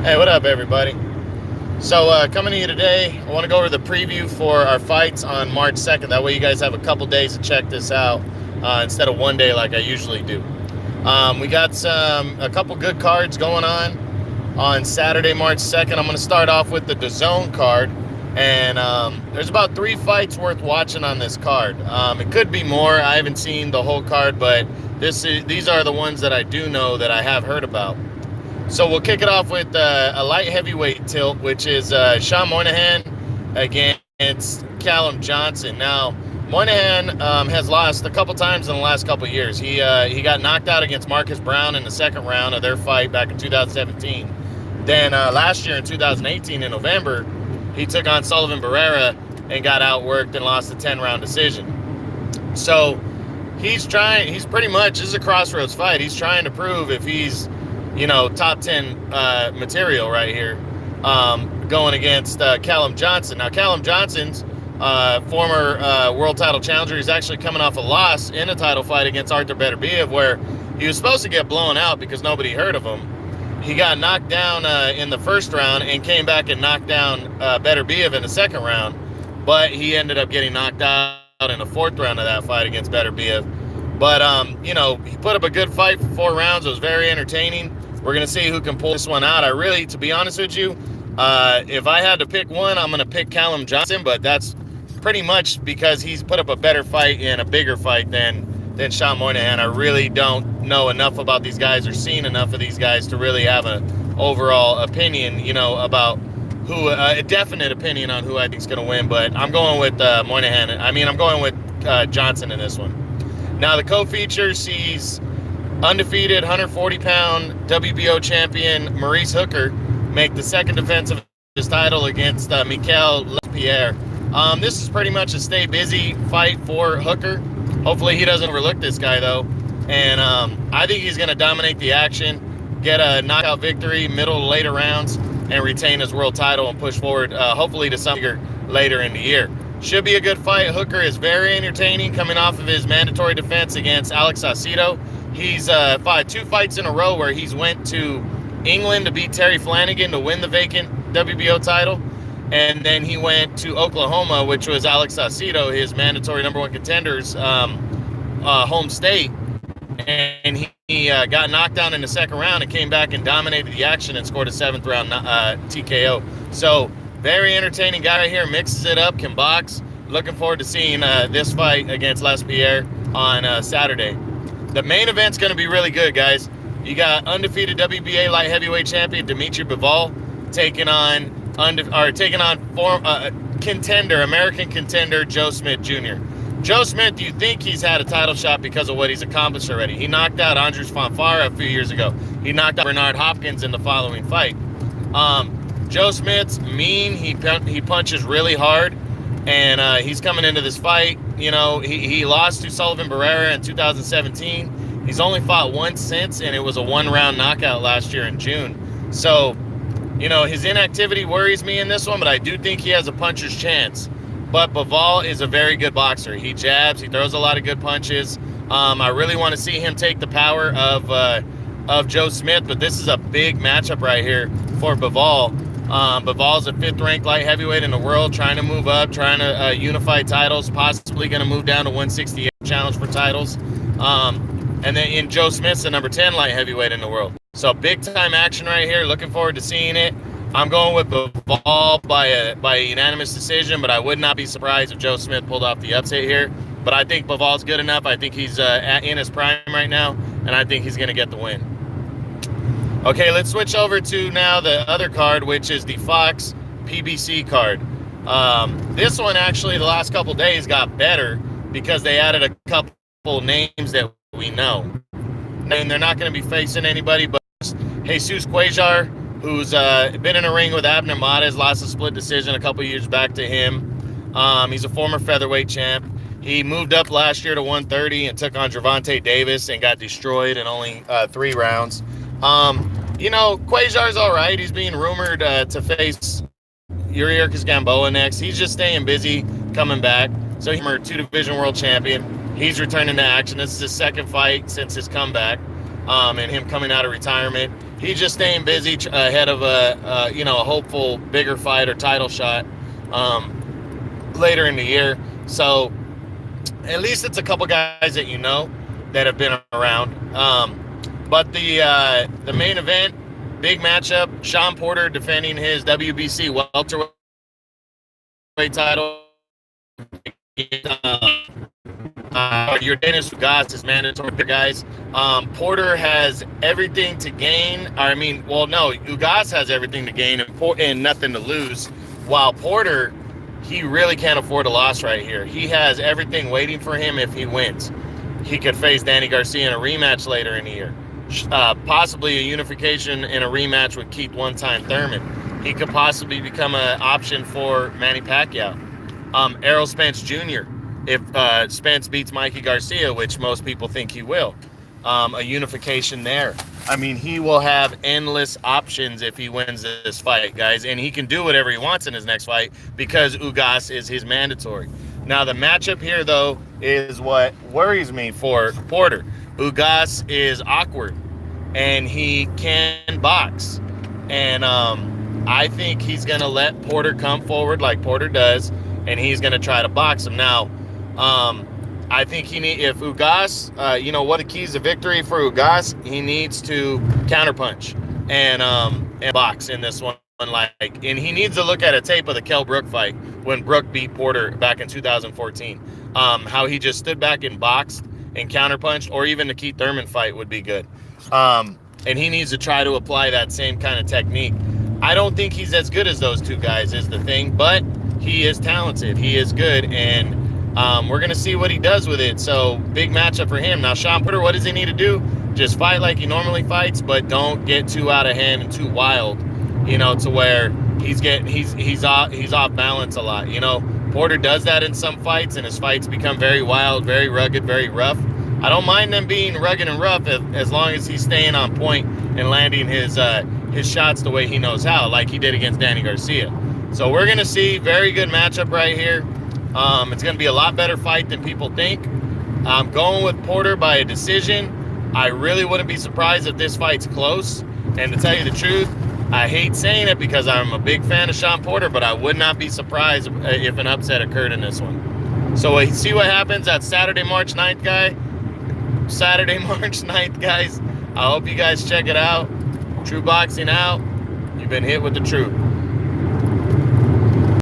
Hey, what up, everybody? So, coming to you today, I want to go over the preview for our fights on March 2nd. That way, you guys have a couple days to check this out instead of one day like I usually do. We got a couple good cards going on Saturday, March 2nd. I'm going to start off with the DAZN card, and there's about 3 fights worth watching on this card. It could be more. I haven't seen the whole card, but these are the ones that I do know that I have heard about. So we'll kick it off with a light heavyweight tilt, which is Sean Moynihan against Callum Johnson. Now, Moynihan has lost a couple times in the last couple years. He got knocked out against Marcus Brown in the second round of their fight back in 2017. Then last year in 2018 in November, he took on Sullivan Barrera and got outworked and lost a 10-round decision. So he's pretty much, this is a crossroads fight. He's trying to prove if he's top 10 material right here, going against Callum Johnson. Now, Callum Johnson's former world title challenger. He's actually coming off a loss in a title fight against Artur Beterbiev, where he was supposed to get blown out because nobody heard of him. He got knocked down in the first round and came back and knocked down Beterbiev in the second round, but he ended up getting knocked out in the fourth round of that fight against Beterbiev. But, he put up a good fight for 4 rounds. It was very entertaining. We're going to see who can pull this one out. To be honest with you, if I had to pick one, I'm going to pick Callum Johnson, but that's pretty much because he's put up a better fight and a bigger fight than Sean Moynihan. I really don't know enough about these guys or seen enough of these guys to really have an overall opinion, about a definite opinion on who I think is going to win, but I'm going with Moynihan. I'm going with Johnson in this one. Now, the co-feature sees undefeated 140-pound WBO champion Maurice Hooker make the second defense of his title against Mikel Lapierre. This is pretty much a stay busy fight for Hooker. Hopefully he doesn't overlook this guy, though. And I think he's going to dominate the action, get a knockout victory, middle to later rounds, and retain his world title and push forward, hopefully to something later in the year. Should be a good fight. Hooker is very entertaining coming off of his mandatory defense against Alex Saucedo. He's fought 2 fights in a row where he's went to England to beat Terry Flanagan to win the vacant WBO title. And then he went to Oklahoma, which was Alex Saucedo, his mandatory number 1 contender's home state. And he got knocked down in the second round and came back and dominated the action and scored a 7th round TKO. So very entertaining guy right here, mixes it up, can box. Looking forward to seeing this fight against Lapierre on Saturday. The main event's going to be really good, guys. You got undefeated WBA light heavyweight champion Dimitri Bivol taking on American contender Joe Smith Jr. Joe Smith, you think he's had a title shot because of what he's accomplished already. He knocked out Andres Fonfara a few years ago. He knocked out Bernard Hopkins in the following fight. Joe Smith's mean. He punches really hard, and he's coming into this fight. He lost to Sullivan Barrera in 2017. He's only fought once since, and it was a 1-round knockout last year in June. So, his inactivity worries me in this one, but I do think he has a puncher's chance. But Bivol is a very good boxer. He jabs. He throws a lot of good punches. I really want to see him take the power of Joe Smith, but this is a big matchup right here for Bivol. Bivol's a 5th-ranked light heavyweight in the world, trying to move up, trying to unify titles, possibly going to move down to 168, challenge for titles. And then in Joe Smith's the number 10 light heavyweight in the world. So big-time action right here. Looking forward to seeing it. I'm going with Bivol by a unanimous decision, but I would not be surprised if Joe Smith pulled off the upset here. But I think Bivol's good enough. I think he's in his prime right now, and I think he's going to get the win. Okay, let's switch over to now the other card, which is the Fox PBC card. This one actually the last couple days got better because they added a couple names that we know. And they're not going to be facing anybody but Jesus Cuellar, who's been in a ring with Abner Mares, lost a split decision a couple years back to him. He's a former featherweight champ. He moved up last year to 130 and took on Gervonta Davis and got destroyed in only 3 rounds. Cuellar's all right. He's being rumored to face Yuriorkis Gamboa next. He's just staying busy, coming back. So he's a 2-division world champion. He's returning to action. This is his second fight since his comeback. and him coming out of retirement. He's just staying busy ahead of a hopeful bigger fight or title shot later in the year. So at least it's a couple guys that you know that have been around. But the main event, big matchup, Shawn Porter defending his WBC welterweight title. Yordenis Ugas is mandatory, guys. Porter has everything to gain. Ugas has everything to gain and nothing to lose. While Porter, he really can't afford a loss right here. He has everything waiting for him if he wins. He could face Danny Garcia in a rematch later in the year. Possibly a unification in a rematch with Keith one-time Thurman. He could possibly become an option for Manny Pacquiao. Errol Spence Jr., if Spence beats Mikey Garcia, which most people think he will. A unification there. I mean, he will have endless options if he wins this fight, guys. And he can do whatever he wants in his next fight because Ugas is his mandatory. Now, the matchup here, though, is what worries me for Porter. Ugas is awkward, and he can box. And I think he's going to let Porter come forward like Porter does, and he's going to try to box him. Now, I think if Ugas, what the keys to victory for Ugas, he needs to counterpunch and box in this one. And he needs to look at a tape of the Kell Brook fight when Brook beat Porter back in 2014. How he just stood back and boxed and counterpunched, or even the Keith Thurman fight would be good. And he needs to try to apply that same kind of technique. I don't think he's as good as those two guys is the thing, but he is talented. He is good, and we're going to see what he does with it. So big matchup for him. Now, Shawn Porter, what does he need to do? Just fight like he normally fights, but don't get too out of hand and too wild, to where he's off balance a lot. Porter does that in some fights, and his fights become very wild, very rugged, very rough. I don't mind them being rugged and rough as long as he's staying on point and landing his shots the way he knows how, like he did against Danny Garcia. So we're going to see very good matchup right here. It's going to be a lot better fight than people think. I'm going with Porter by a decision. I really wouldn't be surprised if this fight's close. And to tell you the truth, I hate saying it because I'm a big fan of Shawn Porter, but I would not be surprised if an upset occurred in this one. So we'll see what happens. That's Saturday, March 9th, guys. I hope you guys check it out. True Boxing out. You've been hit with the truth.